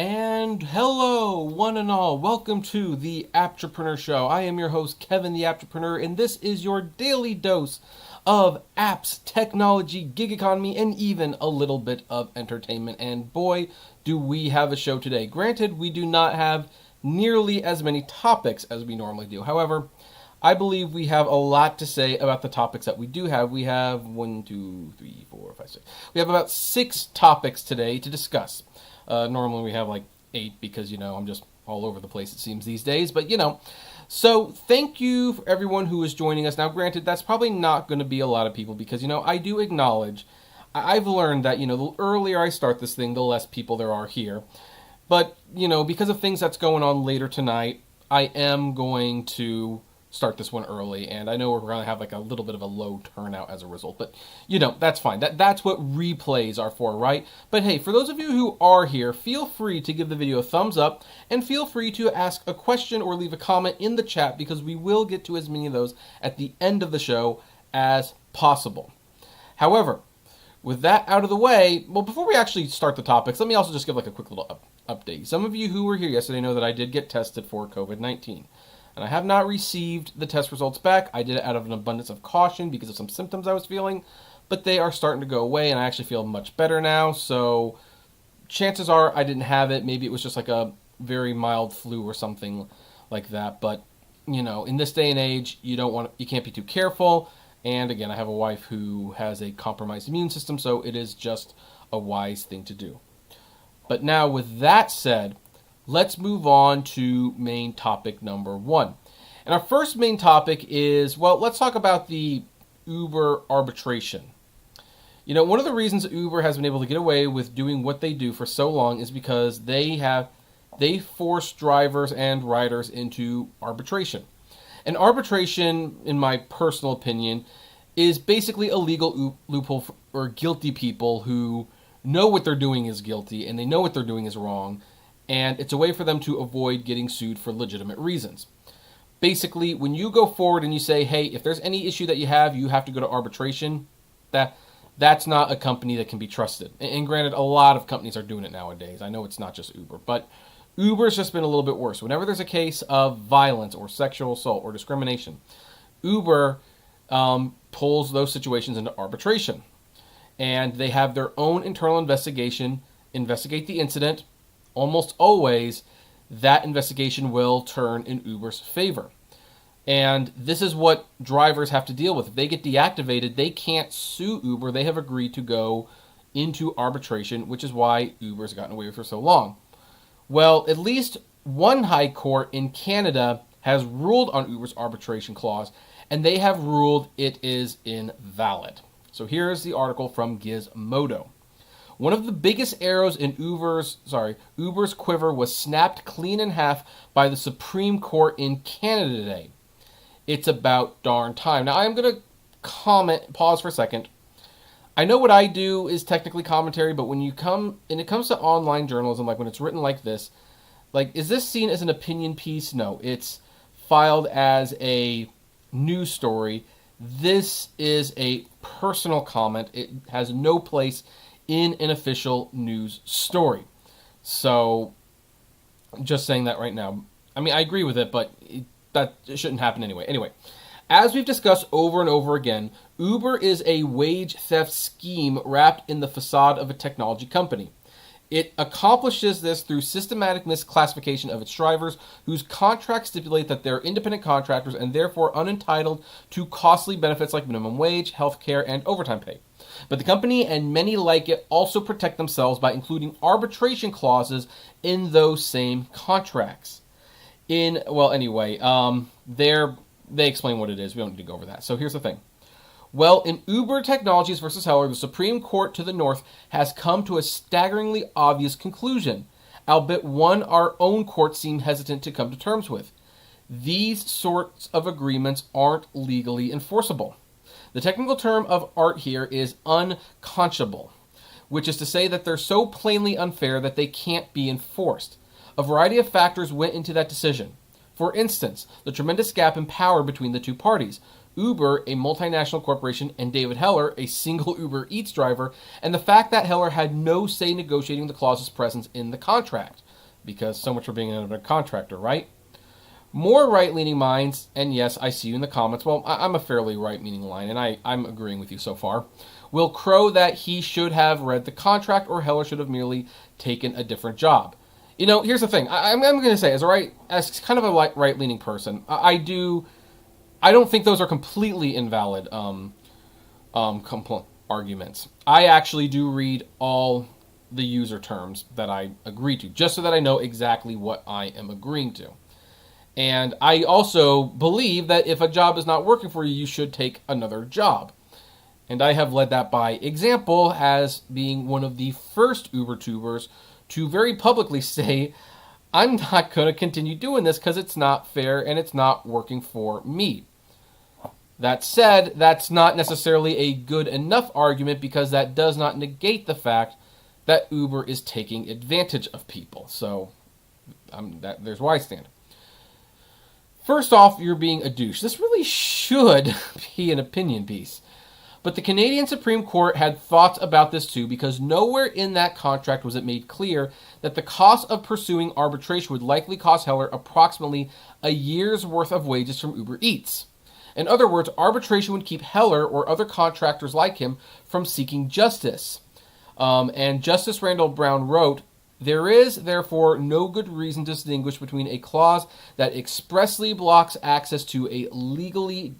And hello, one and all. Welcome to the Apptrepreneur Show. I am your host, Kevin the Apptrepreneur, and this is your daily dose of apps, technology, gig economy, and even a little bit of entertainment. And boy, do we have a show today. Granted, we do not have nearly as many topics as we normally do. However, I believe we have a lot to say about the topics that we do have. We have 1, 2, 3, 4, 5, 6. We have about 6 topics today to discuss. Normally we have like 8 because, I'm just all over the place, it seems, these days. But, so thank you for everyone who is joining us. Now, granted, that's probably not going to be a lot of people because, I do acknowledge, I've learned that, the earlier I start this thing, the less people there are here. But, because of things that's going on later tonight, I am going to start this one early, and I know we're going to have like a little bit of a low turnout as a result, but that's fine. That's what replays are for, right? But hey, for those of you who are here, feel free to give the video a thumbs up, and feel free to ask a question or leave a comment in the chat, because we will get to as many of those at the end of the show as possible. However, with that out of the way, well, before we actually start the topics, let me also just give like a quick little update. Some of you who were here yesterday know that I did get tested for COVID-19. And I have not received the test results back. I did it out of an abundance of caution because of some symptoms I was feeling, but they are starting to go away, and I actually feel much better now. So chances are I didn't have it. Maybe it was just like a very mild flu or something like that. But in this day and age, you can't be too careful. And again, I have a wife who has a compromised immune system, so it is just a wise thing to do. But now, with that said, let's move on to main topic number 1. And our first main topic is, let's talk about the Uber arbitration. One of the reasons Uber has been able to get away with doing what they do for so long is because they force drivers and riders into arbitration. And arbitration, in my personal opinion, is basically a legal loophole for guilty people who know what they're doing is guilty and they know what they're doing is wrong. And it's a way for them to avoid getting sued for legitimate reasons. Basically, when you go forward and you say, hey, if there's any issue that you have to go to arbitration, that's not a company that can be trusted. And granted, a lot of companies are doing it nowadays. I know it's not just Uber, but Uber's just been a little bit worse. Whenever there's a case of violence or sexual assault or discrimination, Uber pulls those situations into arbitration. And they have their own internal investigate the incident. Almost always, that investigation will turn in Uber's favor. And this is what drivers have to deal with. If they get deactivated, they can't sue Uber. They have agreed to go into arbitration, which is why Uber's gotten away with it for so long. Well, at least one high court in Canada has ruled on Uber's arbitration clause, and they have ruled it is invalid. So here's the article from Gizmodo. One of the biggest arrows in Uber's quiver was snapped clean in half by the Supreme Court in Canada today. It's about darn time. Now, I'm going to pause for a second. I know what I do is technically commentary, but when it comes to online journalism, like when it's written like this, is this seen as an opinion piece? No, it's filed as a news story. This is a personal comment. It has no place in an official news story. So, just saying that right now. I mean, I agree with it, but that shouldn't happen anyway. Anyway, as we've discussed over and over again, Uber is a wage theft scheme wrapped in the facade of a technology company. It accomplishes this through systematic misclassification of its drivers, whose contracts stipulate that they're independent contractors and therefore unentitled to costly benefits like minimum wage, health care, and overtime pay. But the company and many like it also protect themselves by including arbitration clauses in those same contracts. They explain what it is. We don't need to go over that. So here's the thing. Well, in Uber Technologies versus Heller, the Supreme Court to the north has come to a staggeringly obvious conclusion, albeit one our own court seemed hesitant to come to terms with. These sorts of agreements aren't legally enforceable. The technical term of art here is unconscionable, which is to say that they're so plainly unfair that they can't be enforced. A variety of factors went into that decision. For instance, the tremendous gap in power between the two parties. Uber, a multinational corporation, and David Heller, a single Uber Eats driver, and the fact that Heller had no say negotiating the clause's presence in the contract. because so much for being another contractor, right? More right-leaning minds, and yes, I see you in the comments, well, I'm a fairly right-leaning line, and I'm agreeing with you so far, will crow that he should have read the contract or Heller should have merely taken a different job. You know, here's the thing. I'm going to say, as kind of a right-leaning person, I don't think those are completely invalid arguments. I actually do read all the user terms that I agree to, just so that I know exactly what I am agreeing to. And I also believe that if a job is not working for you, you should take another job. And I have led that by example as being one of the first Uber tubers to very publicly say, I'm not going to continue doing this because it's not fair and it's not working for me. That said, that's not necessarily a good enough argument because that does not negate the fact that Uber is taking advantage of people. So there's where I stand. First off, you're being a douche. This really should be an opinion piece. But the Canadian Supreme Court had thoughts about this too, because nowhere in that contract was it made clear that the cost of pursuing arbitration would likely cost Heller approximately a year's worth of wages from Uber Eats. In other words, arbitration would keep Heller or other contractors like him from seeking justice. And Justice Randall Brown wrote, there is, therefore, no good reason to distinguish between a clause that expressly blocks access to a legally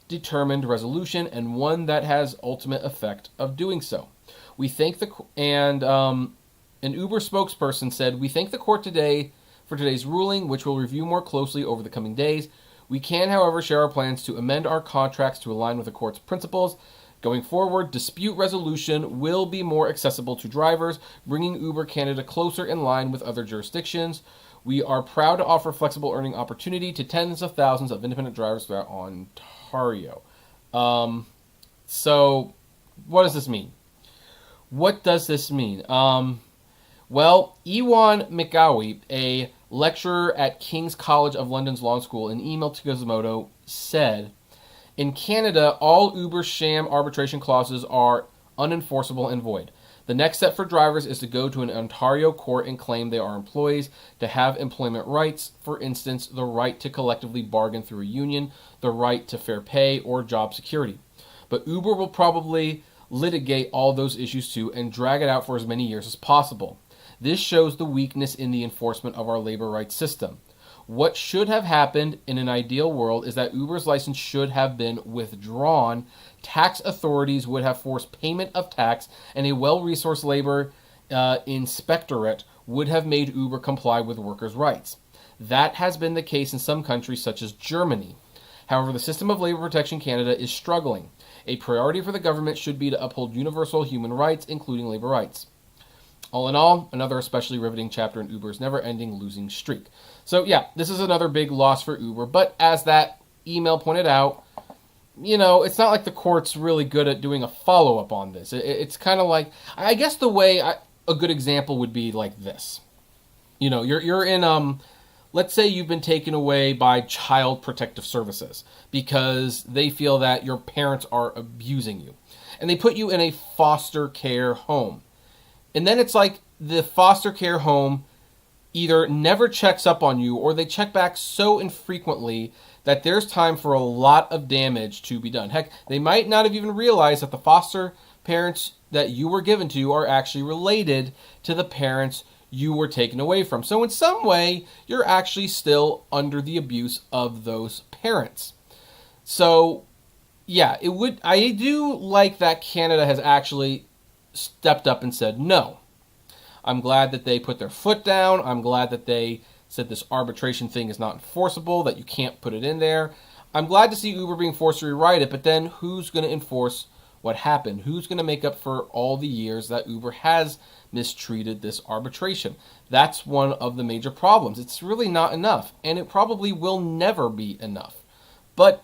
determined resolution and one that has ultimate effect of doing so. We thank an Uber spokesperson said, we thank the court today for today's ruling, which we'll review more closely over the coming days. We can, however, share our plans to amend our contracts to align with the court's principles. Going forward, dispute resolution will be more accessible to drivers, bringing Uber Canada closer in line with other jurisdictions. We are proud to offer flexible earning opportunity to tens of thousands of independent drivers throughout Ontario. So, what does this mean? What does this mean? Well, Ewan McGowie, a lecturer at King's College of London's Law School, in email to Gizmodo, said, in Canada, all Uber sham arbitration clauses are unenforceable and void. The next step for drivers is to go to an Ontario court and claim they are employees, to have employment rights, for instance, the right to collectively bargain through a union, the right to fair pay, or job security. But Uber will probably litigate all those issues too and drag it out for as many years as possible. This shows the weakness in the enforcement of our labor rights system. What should have happened in an ideal world is that Uber's license should have been withdrawn, tax authorities would have forced payment of tax, and a well-resourced labor inspectorate would have made Uber comply with workers' rights. That has been the case in some countries such as Germany. However, the system of labor protection in Canada is struggling. A priority for the government should be to uphold universal human rights, including labor rights. All in all, another especially riveting chapter in Uber's never-ending losing streak. So yeah, this is another big loss for Uber, but as that email pointed out, you know, it's not like the court's really good at doing a follow-up on this. It's kind of like, I guess the way a good example would be like this. You know, you're in, let's say you've been taken away by Child Protective Services because they feel that your parents are abusing you. And they put you in a foster care home. And then it's like the foster care home either never checks up on you or they check back so infrequently that there's time for a lot of damage to be done. Heck, they might not have even realized that the foster parents that you were given to are actually related to the parents you were taken away from. So in some way, you're actually still under the abuse of those parents. So, yeah, I do like that Canada has actually stepped up and said no. I'm glad that they put their foot down. I'm glad that they said this arbitration thing is not enforceable, that you can't put it in there. I'm glad to see Uber being forced to rewrite it, but then who's going to enforce what happened? Who's going to make up for all the years that Uber has mistreated this arbitration? That's one of the major problems. It's really not enough, and it probably will never be enough. But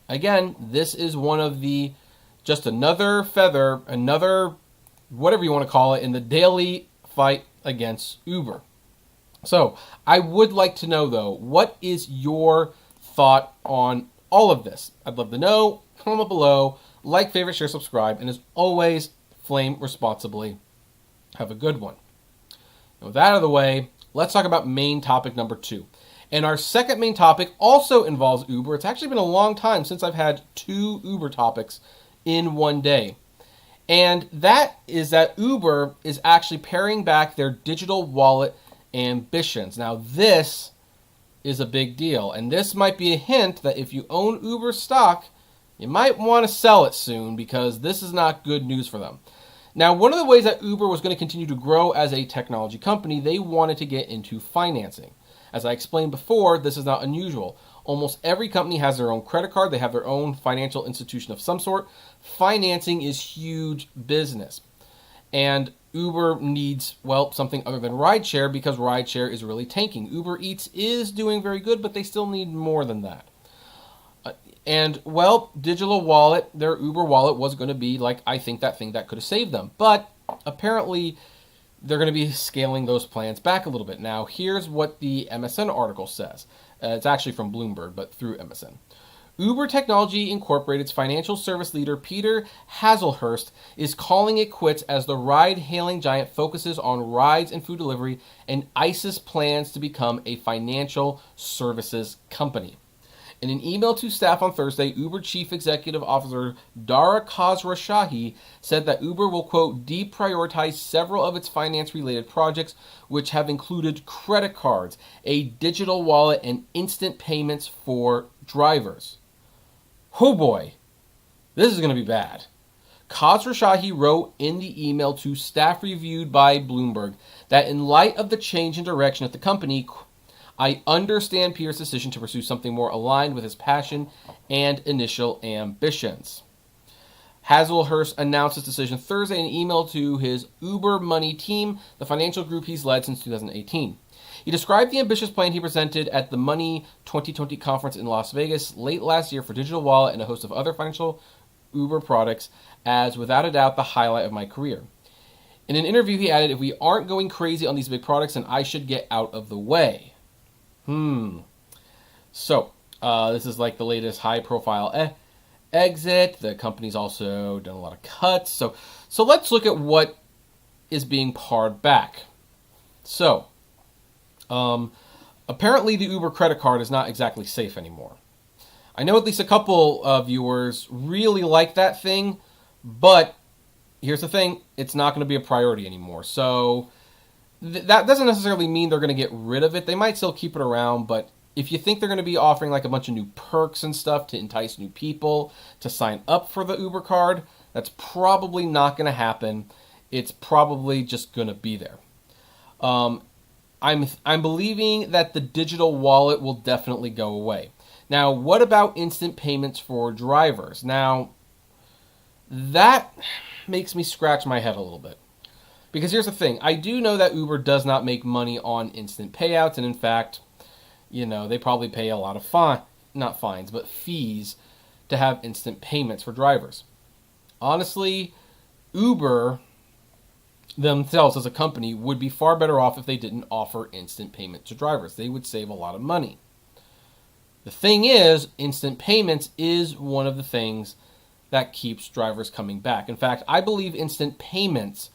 again, this is one of the, just another feather, another whatever you want to call it, in the daily fight against Uber. So, I would like to know, though, what is your thought on all of this? I'd love to know. Comment below. Like, favorite, share, subscribe. And as always, flame responsibly. Have a good one. And with that out of the way, let's talk about main topic number 2. And our second main topic also involves Uber. It's actually been a long time since I've had 2 Uber topics in one day. And that is that Uber is actually paring back their digital wallet ambitions. Now, this is a big deal. And this might be a hint that if you own Uber stock, you might want to sell it soon, because this is not good news for them. Now, one of the ways that Uber was going to continue to grow as a technology company, they wanted to get into financing. As I explained before, this is not unusual. Almost every company has their own credit card. They have their own financial institution of some sort. Financing is huge business. And Uber needs, well, something other than rideshare, because rideshare is really tanking. Uber Eats is doing very good, but they still need more than that. And, well, digital wallet, their Uber wallet was going to be, like, I think that thing that could have saved them. But apparently they're going to be scaling those plans back a little bit. Now, here's what the MSN article says. It's actually from Bloomberg, but through MSN. Uber Technology Incorporated's financial service leader, Peter Hazelhurst, is calling it quits as the ride-hailing giant focuses on rides and food delivery, and ICE's plans to become a financial services company. In an email to staff on Thursday, Uber Chief Executive Officer Dara Khosrowshahi said that Uber will, quote, deprioritize several of its finance-related projects, which have included credit cards, a digital wallet, and instant payments for drivers. Oh boy, this is going to be bad. Khosrowshahi wrote in the email to staff reviewed by Bloomberg that in light of the change in direction at the company, I understand Peter's decision to pursue something more aligned with his passion and initial ambitions. Hazelhurst announced his decision Thursday in an email to his Uber Money team, the financial group he's led since 2018. He described the ambitious plan he presented at the Money 2020 conference in Las Vegas late last year for digital wallet and a host of other financial Uber products as, without a doubt, the highlight of my career. In an interview, he added, if we aren't going crazy on these big products, then I should get out of the way. So, this is like the latest high-profile exit. The company's also done a lot of cuts. So let's look at what is being pared back. So, apparently the Uber credit card is not exactly safe anymore. I know at least a couple of viewers really like that thing, but here's the thing, it's not going to be a priority anymore. So that doesn't necessarily mean they're going to get rid of it. They might still keep it around, but if you think they're going to be offering like a bunch of new perks and stuff to entice new people to sign up for the Uber card, that's probably not going to happen. It's probably just going to be there. I'm believing that the digital wallet will definitely go away. Now, what about instant payments for drivers? Now, that makes me scratch my head a little bit. Because here's the thing, I do know that Uber does not make money on instant payouts, and in fact, they probably pay a lot of not fines, but fees to have instant payments for drivers. Honestly, Uber themselves as a company would be far better off if they didn't offer instant payment to drivers. They would save a lot of money. The thing is, instant payments is one of the things that keeps drivers coming back. In fact, I believe instant payments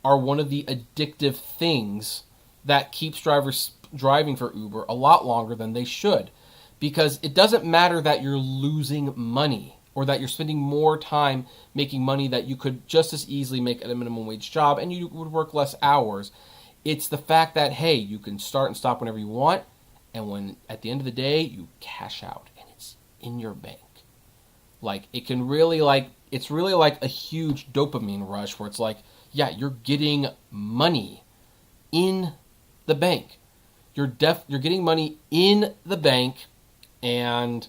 are one of the addictive things that keeps drivers driving for Uber a lot longer than they should. Because it doesn't matter that you're losing money or that you're spending more time making money that you could just as easily make at a minimum wage job and you would work less hours. It's the fact that, hey, you can start and stop whenever you want, and when at the end of the day you cash out and it's in your bank. Like, it can really it's really like a huge dopamine rush where it's like, yeah, you're getting money in the bank. You're getting money in the bank, and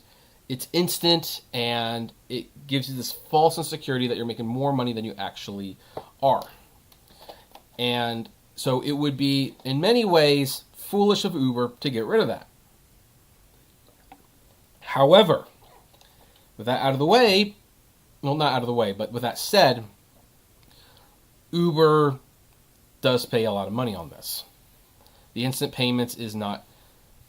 it's instant, and it gives you this false insecurity that you're making more money than you actually are. And so it would be, in many ways, foolish of Uber to get rid of that. However, with that out of the way, well, not out of the way, but with that said, Uber does pay a lot of money on this. The instant payments is not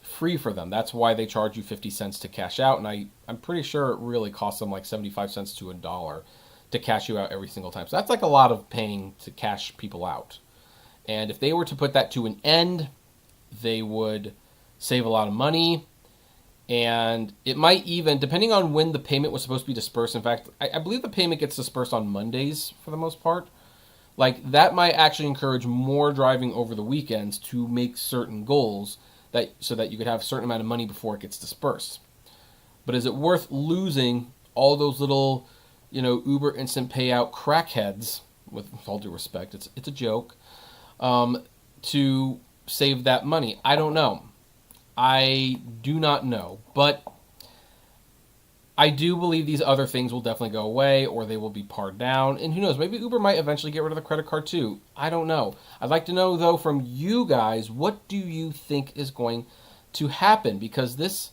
free for them. That's why they charge you 50 cents to cash out, and I'm pretty sure it really costs them like 75 cents to $1 to cash you out every single time. So that's like a lot of paying to cash people out. And if they were to put that to an end, they would save a lot of money. And it might even, depending on when the payment was supposed to be dispersed, in fact, I believe the payment gets dispersed on Mondays for the most part. Like, that might actually encourage more driving over the weekends to make certain goals so that you could have a certain amount of money before it gets dispersed. But is it worth losing all those little, Uber instant payout crackheads, with all due respect, it's a joke, to save that money? I don't know. I do not know, but I do believe these other things will definitely go away, or they will be pared down. And who knows, maybe Uber might eventually get rid of the credit card too. I don't know. I'd like to know, though, from you guys, what do you think is going to happen? Because this,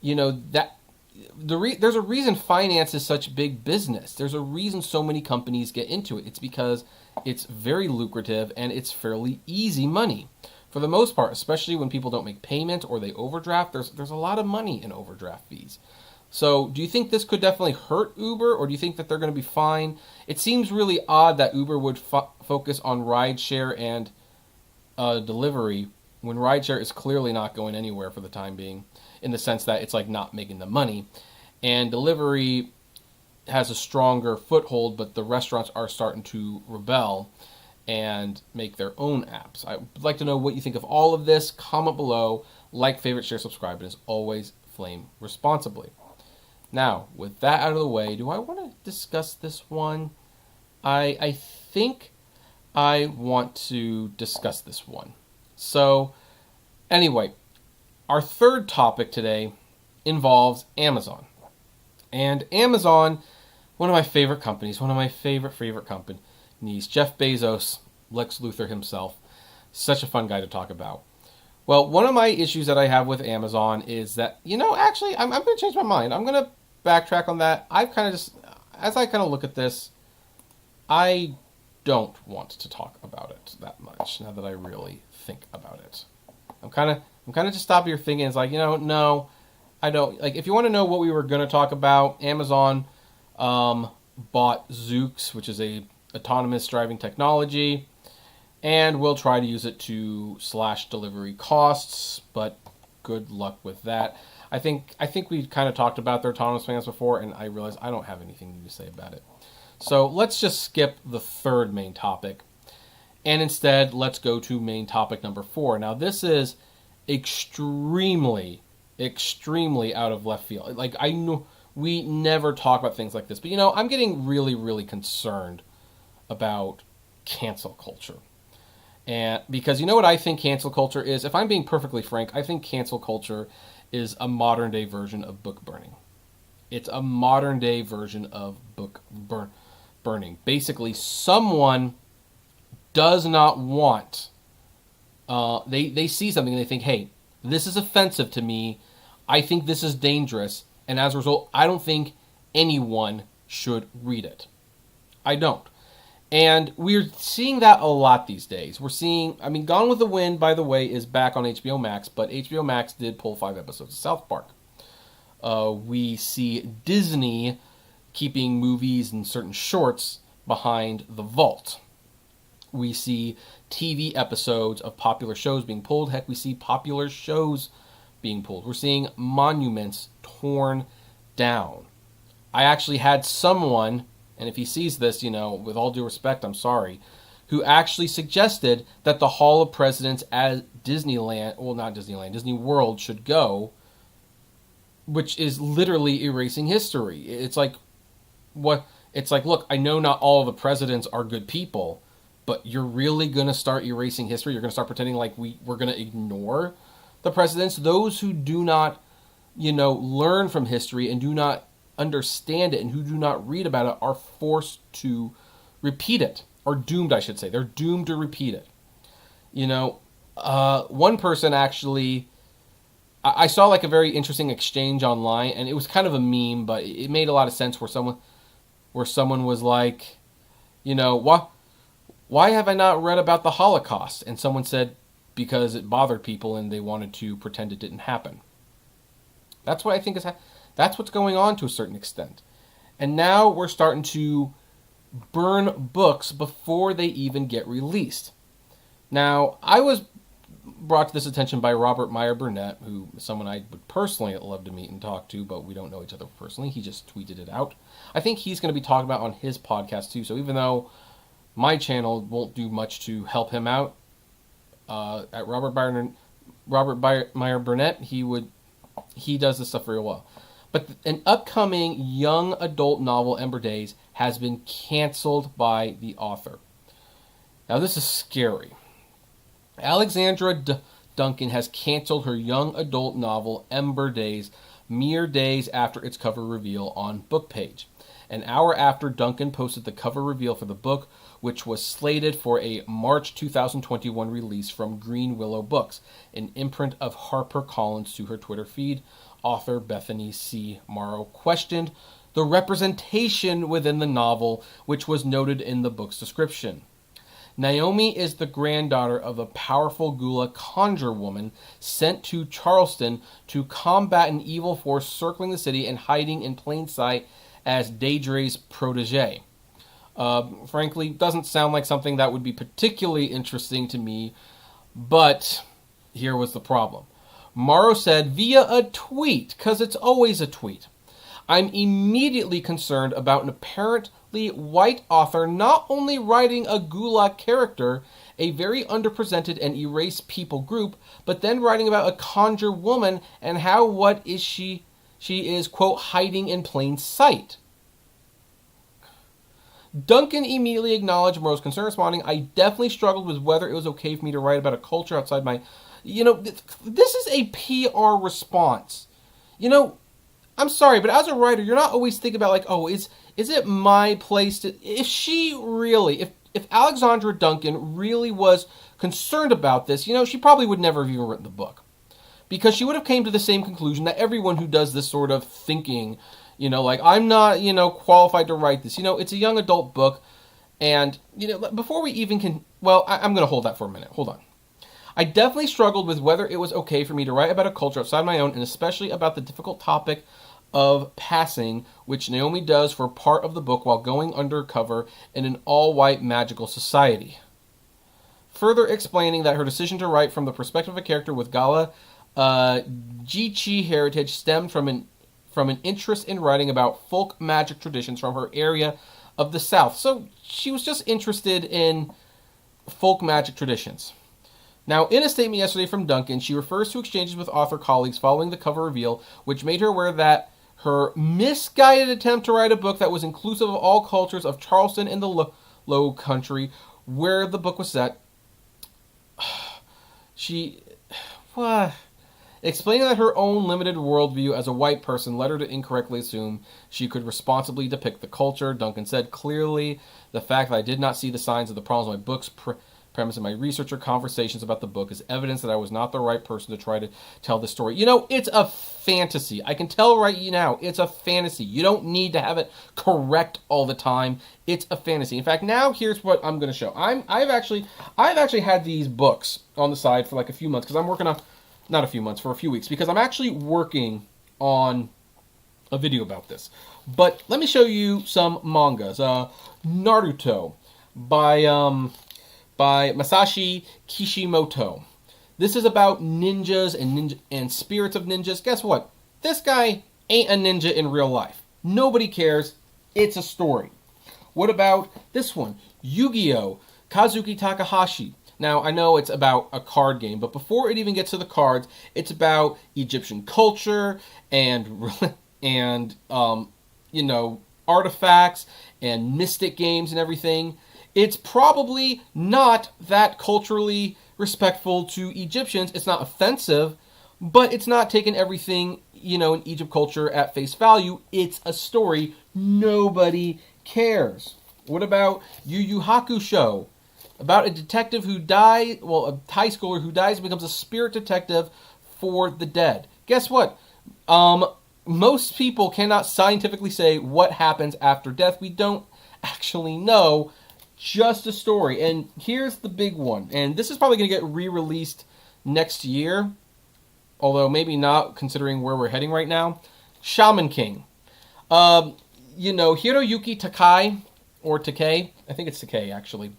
there's a reason finance is such big business. There's a reason so many companies get into it. It's because it's very lucrative and it's fairly easy money. For the most part, especially when people don't make payment or they overdraft, there's a lot of money in overdraft fees. So do you think this could definitely hurt Uber, or do you think that they're going to be fine? It seems really odd that Uber would focus on rideshare and delivery when rideshare is clearly not going anywhere for the time being, in the sense that it's like not making the money. And delivery has a stronger foothold, but the restaurants are starting to rebel and make their own apps. I would like to know what you think of all of this. Comment below, like, favorite, share, subscribe, and as always, flame responsibly. Now, with that out of the way, do I want to discuss this one? I think I want to discuss this one. So, anyway, our third topic today involves Amazon. And Amazon, one of my favorite companies, one of my favorite companies. Jeff Bezos, Lex Luthor himself, such a fun guy to talk about. Well, one of my issues that I have with Amazon is that, actually, I'm going to change my mind. I'm going to backtrack on that. As I look at this, I don't want to talk about it that much now that I really think about it. I'm kind of just stopping here thinking, it's like, no, I don't. Like, if you want to know what we were going to talk about, Amazon bought Zoox, which is a autonomous driving technology, and we'll try to use it to slash delivery costs, but good luck with that. I think we kind of talked about their autonomous plans before, and I realized I don't have anything new to say about it. So let's just skip the third main topic, and instead let's go to main topic number 4. Now, this is extremely out of left field. Like, I know we never talk about things like this, but I'm getting really, really concerned about cancel culture. And because what I think cancel culture is, if I'm being perfectly frank, I think cancel culture is a modern day version of book burning. It's a modern day version of book burning. Basically, someone does not want, they see something and they think, hey, this is offensive to me. I think this is dangerous. And as a result, I don't think anyone should read it. I don't. And we're seeing that a lot these days. Gone with the Wind, by the way, is back on HBO Max, but HBO Max did pull 5 episodes of South Park. We see Disney keeping movies and certain shorts behind the vault. We see TV episodes of popular shows being pulled. Heck, we see popular shows being pulled. We're seeing monuments torn down. I actually had someone, and if he sees this, with all due respect, I'm sorry, who actually suggested that the Hall of Presidents at Disneyland, well, not Disneyland, Disney World should go, which is literally erasing history. It's like, what? It's like, look, I know not all of the presidents are good people, but you're really going to start erasing history? You're going to start pretending like we're going to ignore the presidents? Those who do not, learn from history and do not understand it and who do not read about it are forced to repeat it, or doomed, I should say. They're doomed to repeat it. One person actually, I saw like a very interesting exchange online, and it was kind of a meme, but it made a lot of sense where someone was like, why have I not read about the Holocaust? And someone said, because it bothered people and they wanted to pretend it didn't happen. That's what I think that's what's going on to a certain extent. And now we're starting to burn books before they even get released. Now, I was brought to this attention by Robert Meyer Burnett, who is someone I would personally love to meet and talk to, but we don't know each other personally. He just tweeted it out. I think he's going to be talking about on his podcast too. So even though my channel won't do much to help him out, at Robert Meyer Burnett, he does this stuff very well. But an upcoming young adult novel, Ember Days, has been canceled by the author. Now this is scary. Alexandra Duncan has canceled her young adult novel, Ember Days, mere days after its cover reveal on BookPage. An hour after Duncan posted the cover reveal for the book, which was slated for a March 2021 release from Green Willow Books, an imprint of HarperCollins, to her Twitter feed, author Bethany C. Morrow questioned the representation within the novel, which was noted in the book's description. Naomi is the granddaughter of a powerful Gula conjure woman sent to Charleston to combat an evil force circling the city and hiding in plain sight as Deirdre's protege. Frankly, doesn't sound like something that would be particularly interesting to me, but here was the problem. Morrow said via a tweet, because it's always a tweet, "I'm immediately concerned about an apparently white author not only writing a Gula character, a very underrepresented and erased people group, but then writing about a conjure woman and how what is she is, quote, hiding in plain sight." Duncan immediately acknowledged Morrow's concern, responding, "I definitely struggled with whether it was okay for me to write about a culture outside my..." This is a PR response. I'm sorry, but as a writer, you're not always thinking about, like, oh, is it my place to... If Alexandra Duncan really was concerned about this, she probably would never have even written the book. Because she would have came to the same conclusion that everyone who does this sort of thinking, I'm not, qualified to write this. It's a young adult book. And, before we even can... Well, I'm going to hold that for a minute. Hold on. "I definitely struggled with whether it was okay for me to write about a culture outside my own, and especially about the difficult topic of passing, which Naomi does for part of the book while going undercover in an all-white magical society." Further explaining that her decision to write from the perspective of a character with Gala Geechee heritage stemmed from an interest in writing about folk magic traditions from her area of the South. So she was just interested in folk magic traditions. Now, in a statement yesterday from Duncan, she refers to exchanges with author colleagues following the cover reveal, which made her aware that her misguided attempt to write a book that was inclusive of all cultures of Charleston and the Low Country, where the book was set, explaining that her own limited worldview as a white person led her to incorrectly assume she could responsibly depict the culture. Duncan said, "Clearly, the fact that I did not see the signs of the problems in my book's premise in my research or conversations about the book is evidence that I was not the right person to try to tell this story." It's a fantasy. I can tell right now, it's a fantasy. You don't need to have it correct all the time. It's a fantasy. In fact, now here's what I'm going to show. I've actually had these books on the side for like a few months, because I'm working on, not a few months, for a few weeks, because I'm actually working on a video about this. But let me show you some mangas. Naruto by Masashi Kishimoto. This is about ninjas and spirits of ninjas. Guess what? This guy ain't a ninja in real life. Nobody cares. It's a story. What about this one? Yu-Gi-Oh! Kazuki Takahashi. Now, I know it's about a card game, but before it even gets to the cards, it's about Egyptian culture and artifacts and mystic games and everything. It's probably not that culturally respectful to Egyptians. It's not offensive, but it's not taking everything, in Egypt culture at face value. It's a story. Nobody cares. What about Yu Yu Hakusho? About a detective who dies, a high schooler who dies and becomes a spirit detective for the dead. Guess what? Most people cannot scientifically say what happens after death. We don't actually know. Just a story. And here's the big one. And this is probably going to get re-released next year. Although maybe not, considering where we're heading right now. Shaman King. Hiroyuki Takai, or Takei, I think it's Takei actually,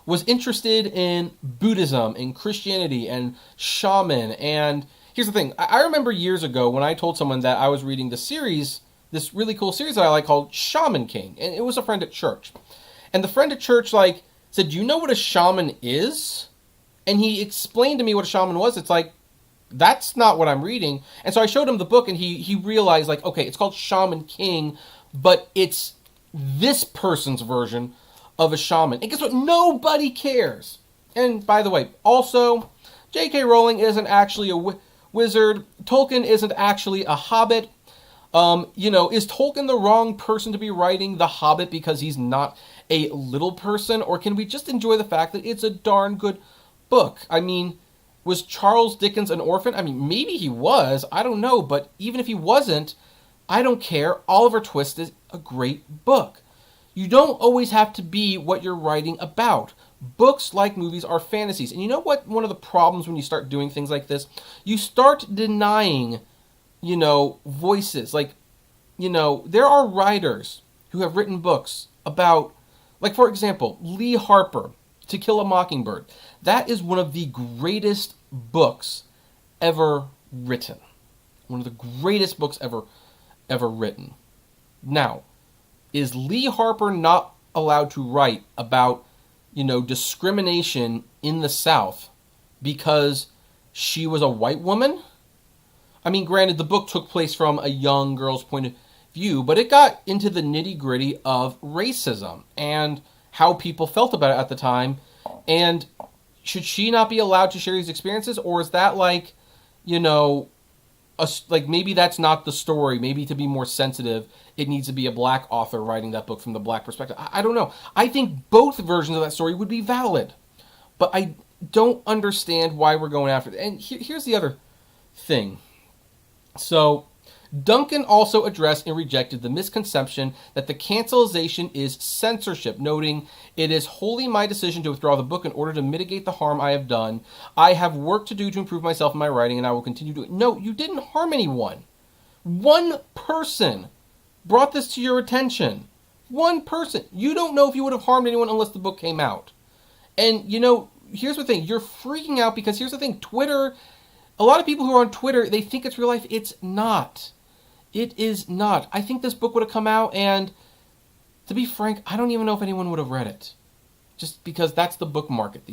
was interested in Buddhism and Christianity and shaman. And here's the thing. I remember years ago when I told someone that I was reading the series, this really cool series that I like called Shaman King. And it was a friend at church. And the friend at church like said, do you know what a shaman is? And he explained to me what a shaman was. It's like, that's not what I'm reading. And so I showed him the book and he realized like, okay, it's called Shaman King, but it's this person's version of a shaman. And guess what? Nobody cares. And by the way, also, J.K. Rowling isn't actually a wizard. Tolkien isn't actually a hobbit. Is Tolkien the wrong person to be writing The Hobbit because he's not a little person? Or can we just enjoy the fact that it's a darn good book? I mean, was Charles Dickens an orphan? I mean, maybe he was. I don't know. But even if he wasn't, I don't care. Oliver Twist is a great book. You don't always have to be what you're writing about. Books, like movies, are fantasies. And you know what? One of the problems when you start doing things like this, you start denying, voices. Like, there are writers who have written books about, like, for example, Lee Harper, To Kill a Mockingbird. That is one of the greatest books ever written. One of the greatest books ever written. Now, is Lee Harper not allowed to write about, discrimination in the South because she was a white woman? I mean, granted, the book took place from a young girl's point of view, but it got into the nitty-gritty of racism and how people felt about it at the time. And should she not be allowed to share these experiences? Or is that like, maybe that's not the story. Maybe to be more sensitive, it needs to be a black author writing that book from the black perspective. I don't know. I think both versions of that story would be valid. But I don't understand why we're going after it. And here's the other thing. So, Duncan also addressed and rejected the misconception that the cancelization is censorship, noting, "It is wholly my decision to withdraw the book in order to mitigate the harm I have done. I have work to do to improve myself in my writing, and I will continue to." No, you didn't harm anyone. One person brought this to your attention. One person. You don't know if you would have harmed anyone unless the book came out. And, here's the thing. You're freaking out because here's the thing. Twitter, a lot of people who are on Twitter, they think it's real life. It's not. It is not. I think this book would have come out, and to be frank, I don't even know if anyone would have read it. Just because that's the book market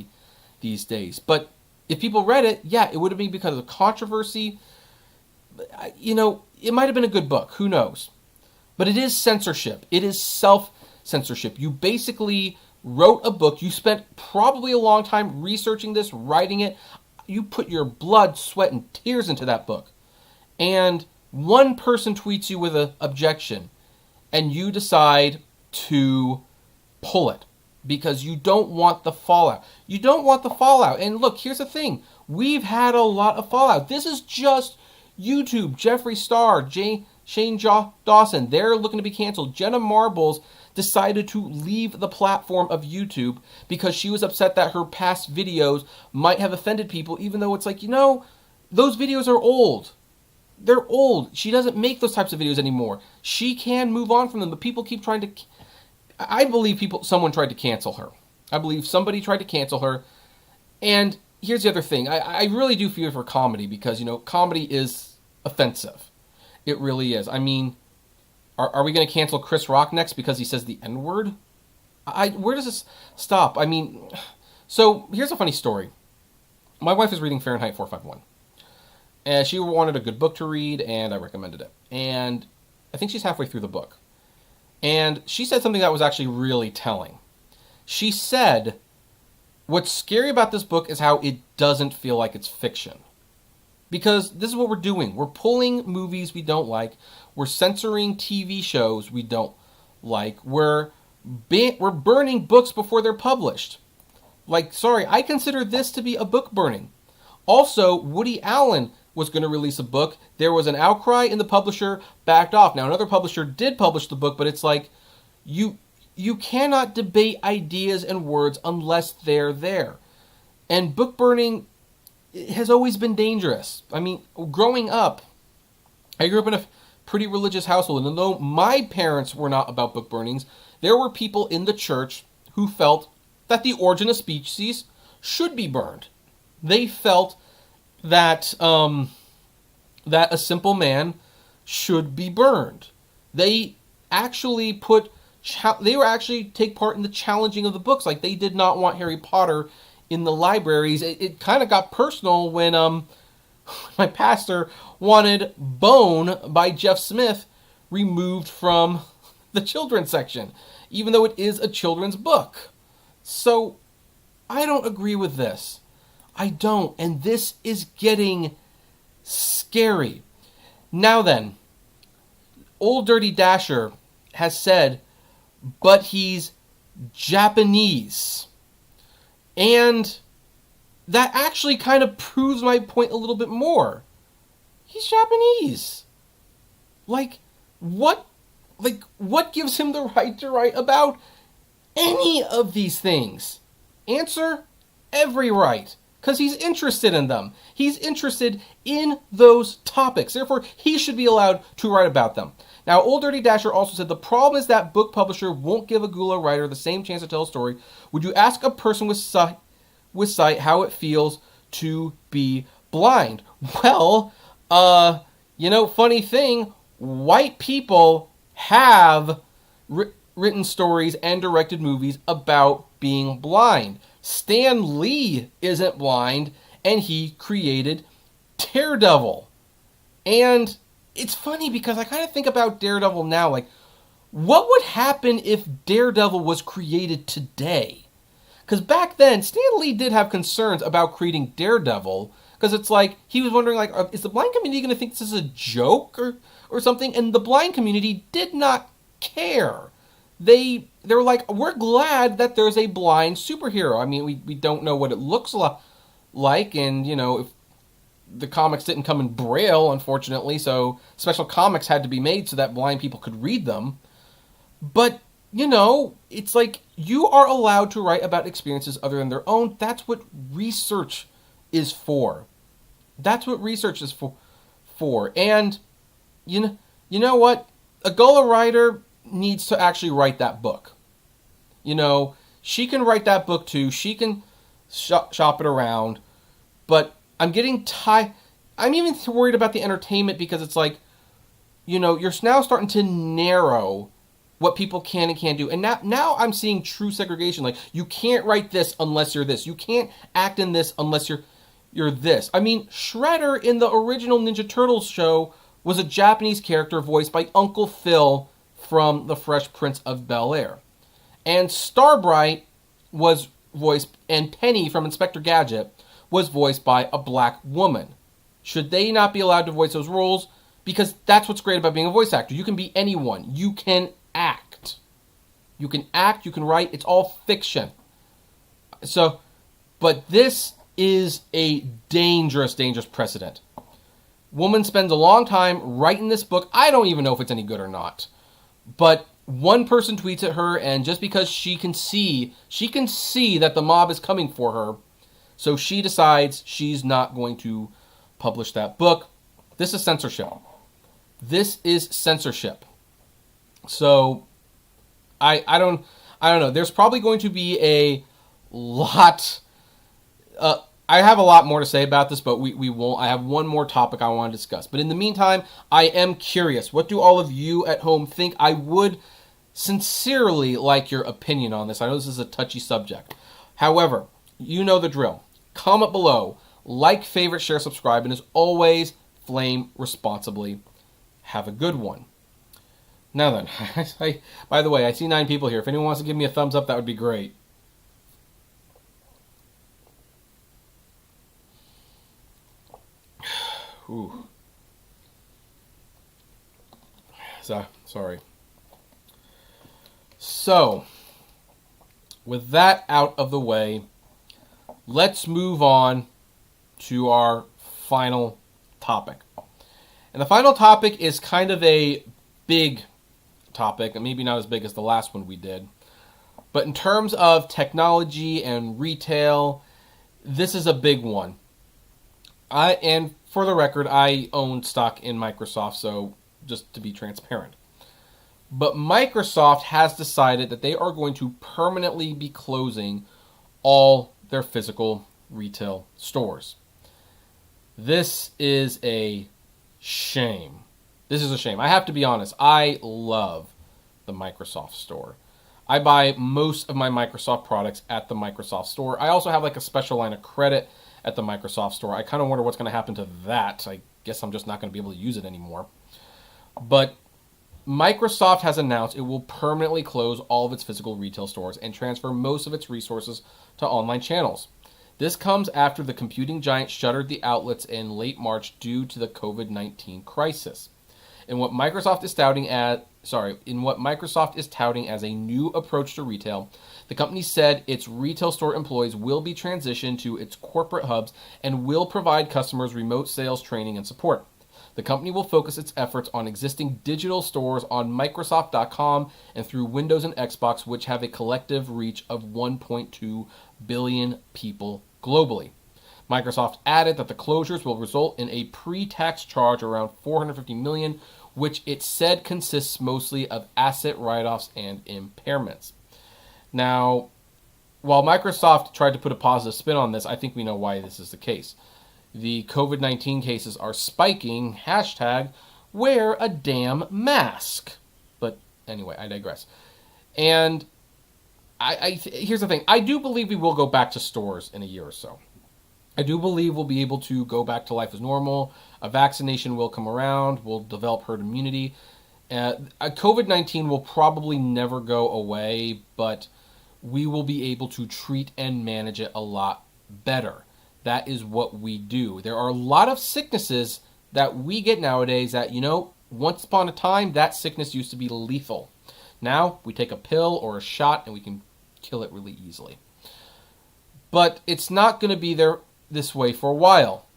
these days. But if people read it, yeah, it would have been because of controversy. It might have been a good book. Who knows? But it is censorship. It is self-censorship. You basically wrote a book. You spent probably a long time researching this, writing it. You put your blood, sweat, and tears into that book. And one person tweets you with an objection, and you decide to pull it because you don't want the fallout. You don't want the fallout. And look, here's the thing. We've had a lot of fallout. This is just YouTube. Jeffree Star, Shane Dawson, they're looking to be canceled. Jenna Marbles decided to leave the platform of YouTube because she was upset that her past videos might have offended people, even though it's like, those videos are old. They're old. She doesn't make those types of videos anymore. She can move on from them, but people keep trying to... I believe someone tried to cancel her. I believe somebody tried to cancel her. And here's the other thing. I really do feel for comedy because, comedy is offensive. It really is. I mean, are we going to cancel Chris Rock next because he says the N-word? Where does this stop? I mean, so here's a funny story. My wife is reading Fahrenheit 451. And she wanted a good book to read, and I recommended it. And I think she's halfway through the book. And she said something that was actually really telling. She said, what's scary about this book is how it doesn't feel like it's fiction. Because this is what we're doing. We're pulling movies we don't like. We're censoring TV shows we don't like. We're burning books before they're published. I consider this to be a book burning. Also, Woody Allen was going to release a book. There was an outcry and the publisher backed off. Now, another publisher did publish the book, but it's like, you cannot debate ideas and words unless they're there. And book burning has always been dangerous. I mean, growing up, I grew up in a pretty religious household, and though my parents were not about book burnings, there were people in the church who felt that the origin of species should be burned. They felt that that a simple man should be burned. They actually take part in the challenging of the books. Like, they did not want Harry Potter in the libraries. It kind of got personal when my pastor wanted Bone by Jeff Smith removed from the children's section, even though it is a children's book. So I don't agree with this. I don't. And this is getting scary. Now then, Old Dirty Dasher has said, but he's Japanese. And that actually kind of proves my point a little bit more. He's Japanese. What gives him the right to write about any of these things? Answer, every right. Because he's interested in them. He's interested in those topics. Therefore, he should be allowed to write about them. Now, Old Dirty Dasher also said, the problem is that book publisher won't give a Gula writer the same chance to tell a story. Would you ask a person with sight how it feels to be blind? Well, funny thing, white people have written stories and directed movies about being blind. Stan Lee isn't blind, and he created Daredevil. And it's funny because I kind of think about Daredevil now, like, what would happen if Daredevil was created today? Because back then, Stan Lee did have concerns about creating Daredevil, because it's like, he was wondering, like, is the blind community going to think this is a joke or something? And the blind community did not care. They're like, we're glad that there's a blind superhero. I mean, we don't know what it looks like, and, if the comics didn't come in Braille, unfortunately, so special comics had to be made so that blind people could read them. But, it's like, you are allowed to write about experiences other than their own. That's what research is for. That's what research is for. And, you know what? A Gullah writer needs to actually write that book. She can write that book too. She can shop it around. But I'm getting tired. I'm even worried about the entertainment, because it's like, you're now starting to narrow what people can and can't do. And now I'm seeing true segregation. Like, you can't write this unless you're this. You can't act in this unless you're this. I mean, Shredder in the original Ninja Turtles show was a Japanese character voiced by Uncle Phil from The Fresh Prince of Bel-Air. And Starbright was voiced, and Penny from Inspector Gadget was voiced by a black woman. Should they not be allowed to voice those roles? Because that's what's great about being a voice actor. You can be anyone. You can act. You can write. It's all fiction. So, but this is a dangerous, dangerous precedent. Woman spends a long time writing this book. I don't even know if it's any good or not. But one person tweets at her, and just because she can see that the mob is coming for her, so she decides she's not going to publish that book. This is censorship. This is censorship. So I don't know. There's probably going to be a lot. I have a lot more to say about this, but we won't. I have one more topic I want to discuss. But in the meantime, I am curious. What do all of you at home think? I would sincerely like your opinion on this. I know this is a touchy subject. However, you know the drill. Comment below. Like, favorite, share, subscribe, and as always, flame responsibly. Have a good one. Now then, by the way, I see 9 people here. If anyone wants to give me a thumbs up, that would be great. Ooh. Sorry. So, with that out of the way, let's move on to our final topic. And the final topic is kind of a big topic, maybe not as big as the last one we did. But in terms of technology and retail, this is a big one. And for the record, I own stock in Microsoft, so just to be transparent. But Microsoft has decided that they are going to permanently be closing all their physical retail stores. This is a shame. This is a shame. I have to be honest. I love the Microsoft Store. I buy most of my Microsoft products at the Microsoft Store. I also have like a special line of credit at the Microsoft Store. I kind of wonder what's going to happen to that. I guess I'm just not going to be able to use it anymore. But Microsoft has announced it will permanently close all of its physical retail stores and transfer most of its resources to online channels. This comes after the computing giant shuttered the outlets in late March due to the COVID-19 crisis. In what Microsoft is touting as a new approach to retail, the company said its retail store employees will be transitioned to its corporate hubs and will provide customers remote sales training and support. The company will focus its efforts on existing digital stores on Microsoft.com and through Windows and Xbox, which have a collective reach of 1.2 billion people globally. Microsoft added that the closures will result in a pre-tax charge around $450 million, which it said consists mostly of asset write-offs and impairments. Now, while Microsoft tried to put a positive spin on this, I think we know why this is the case. The COVID-19 cases are spiking, #wear a damn mask. But anyway, I digress. And here's the thing. I do believe we will go back to stores in a year or so. I do believe we'll be able to go back to life as normal. A vaccination will come around. We'll develop herd immunity. COVID-19 will probably never go away, but we will be able to treat and manage it a lot better. That is what we do. There are a lot of sicknesses that we get nowadays that, once upon a time, that sickness used to be lethal. Now, we take a pill or a shot and we can kill it really easily. But it's not going to be there this way for a while.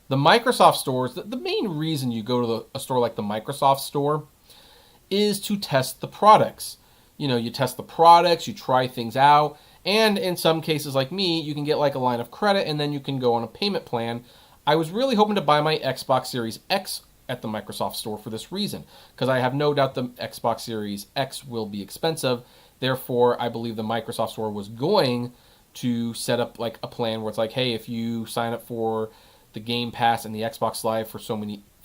The Microsoft stores, the main reason you go to a store like the Microsoft Store is to test the products. You test the products, you try things out, and in some cases like me, you can get like a line of credit and then you can go on a payment plan. I was really hoping to buy my Xbox Series X at the Microsoft Store for this reason, because I have no doubt the Xbox Series X will be expensive. Therefore, I believe the Microsoft Store was going to set up like a plan where it's like, hey, if you sign up for the Game Pass and the Xbox Live for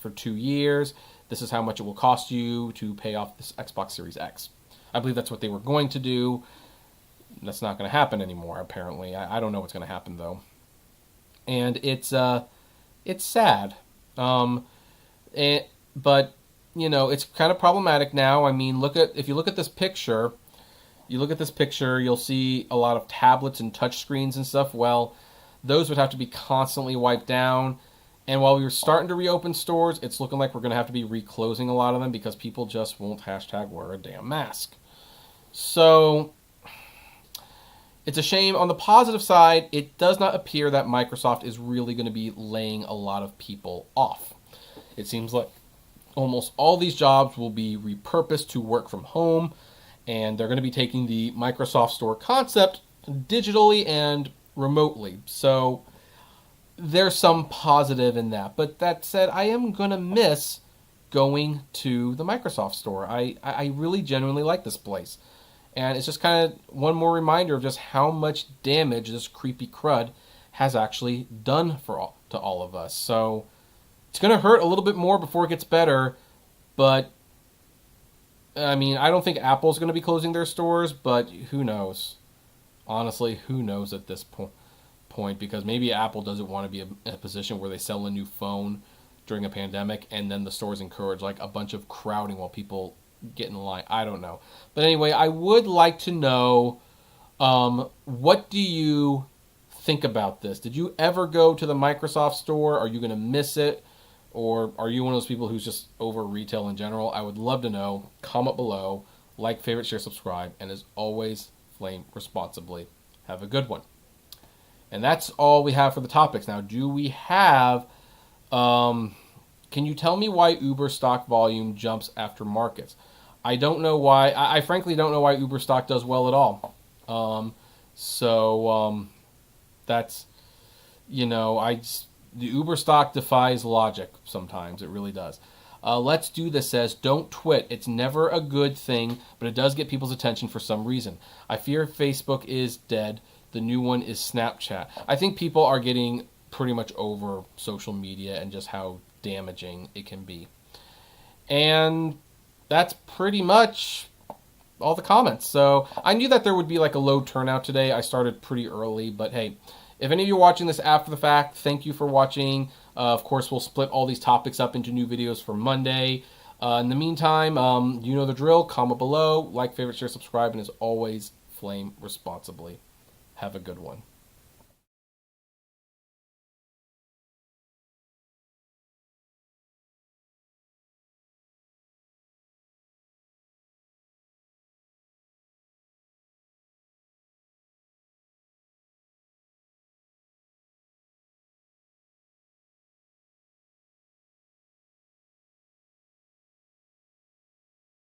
2 years, this is how much it will cost you to pay off this Xbox Series X. I believe that's what they were going to do. That's not going to happen anymore, apparently. I don't know what's going to happen, though. And it's sad. But, it's kind of problematic now. I mean, if you look at this picture, you'll see a lot of tablets and touch screens and stuff. Well, those would have to be constantly wiped down. And while we were starting to reopen stores, it's looking like we're going to have to be reclosing a lot of them because people just won't #wear a damn mask. So, it's a shame. On the positive side, it does not appear that Microsoft is really going to be laying a lot of people off. It seems like almost all these jobs will be repurposed to work from home, and they're going to be taking the Microsoft Store concept digitally and remotely. So there's some positive in that. But that said, I am going to miss going to the Microsoft Store. I really genuinely like this place. And it's just kind of one more reminder of just how much damage this creepy crud has actually done to all of us. So it's going to hurt a little bit more before it gets better. But, I mean, I don't think Apple's going to be closing their stores, but who knows? Honestly, who knows at this point? Because maybe Apple doesn't want to be in a position where they sell a new phone during a pandemic and then the stores encourage like a bunch of crowding while people get in line. I don't know. But anyway, I would like to know, what do you think about this? Did you ever go to the Microsoft Store? Are you going to miss it? Or are you one of those people who's just over retail in general? I would love to know. Comment below. Like, favorite, share, subscribe. And as always, flame responsibly. Have a good one. And that's all we have for the topics. Now, do we have... can you tell me why Uber stock volume jumps after markets? I don't know why. I frankly don't know why Uber stock does well at all. That's, the Uber stock defies logic sometimes. It really does. Let's Do This says, don't twit. It's never a good thing, but it does get people's attention for some reason. I fear Facebook is dead. The new one is Snapchat. I think people are getting pretty much over social media and just how damaging it can be. And that's pretty much all the comments. So I knew that there would be like a low turnout today. I started pretty early, but hey, if any of you are watching this after the fact, thank you for watching. Of course, we'll split all these topics up into new videos for Monday. In the meantime, you know the drill. Comment below, like, favorite, share, subscribe, and as always, flame responsibly. Have a good one.